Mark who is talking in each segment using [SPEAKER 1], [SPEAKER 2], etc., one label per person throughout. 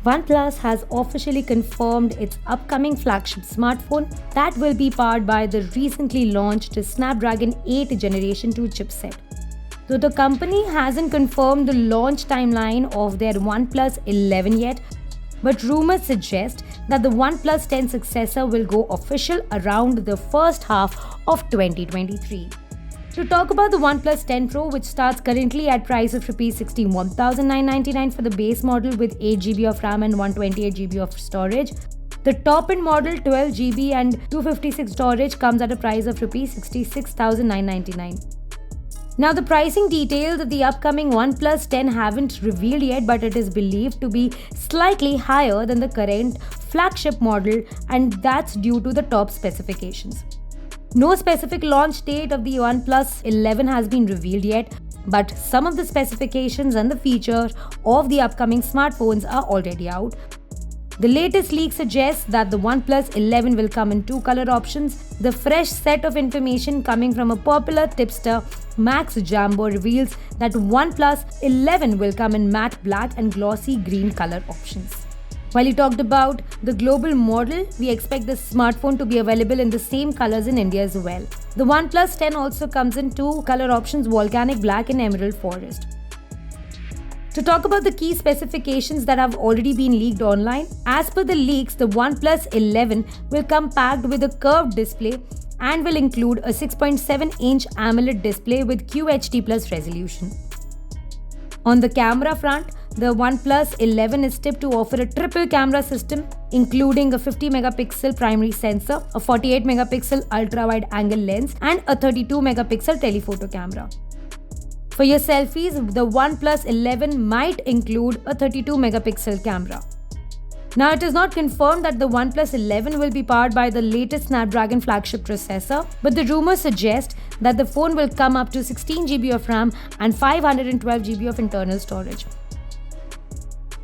[SPEAKER 1] OnePlus has officially confirmed its upcoming flagship smartphone that will be powered by the recently launched Snapdragon 8 Generation 2 chipset. Though the company hasn't confirmed the launch timeline of their OnePlus 11 yet, but rumors suggest that the OnePlus 10 successor will go official around the first half of 2023. To talk about the OnePlus 10 Pro, which starts currently at price of Rs 61,999 for the base model with 8GB of RAM and 128GB of storage, the top-end model 12GB and 256 storage comes at a price of Rs 66,999. Now, the pricing details of the upcoming OnePlus 10 haven't revealed yet, but it is believed to be slightly higher than the current flagship model, and that's due to the top specifications. No specific launch date of the OnePlus 11 has been revealed yet, but some of the specifications and the features of the upcoming smartphones are already out. The latest leak suggests that the OnePlus 11 will come in two color options. The fresh set of information coming from a popular tipster, Max Jambo, reveals that OnePlus 11 will come in matte black and glossy green color options. While he talked about the global model, we expect this smartphone to be available in the same colors in India as well. The OnePlus 10 also comes in two color options, Volcanic Black and Emerald Forest. To talk about the key specifications that have already been leaked online, as per the leaks, the OnePlus 11 will come packed with a curved display and will include a 6.7-inch AMOLED display with QHD+ resolution. On the camera front, the OnePlus 11 is tipped to offer a triple camera system, including a 50-megapixel primary sensor, a 48-megapixel ultra-wide-angle lens, and a 32-megapixel telephoto camera. For your selfies, the OnePlus 11 might include a 32-megapixel camera. Now, it is not confirmed that the OnePlus 11 will be powered by the latest Snapdragon flagship processor, but the rumors suggest that the phone will come up to 16GB of RAM and 512GB of internal storage.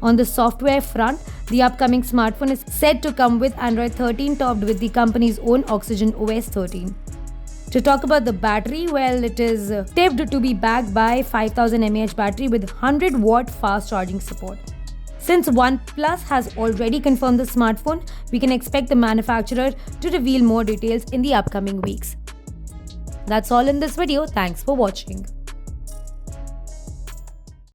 [SPEAKER 1] On the software front, the upcoming smartphone is said to come with Android 13 topped with the company's own Oxygen OS 13. To talk about the battery, well, it is tipped to be backed by 5000 mAh battery with 100-watt fast charging support. Since OnePlus has already confirmed the smartphone, we can expect the manufacturer to reveal more details in the upcoming weeks. That's all in this video. Thanks for watching.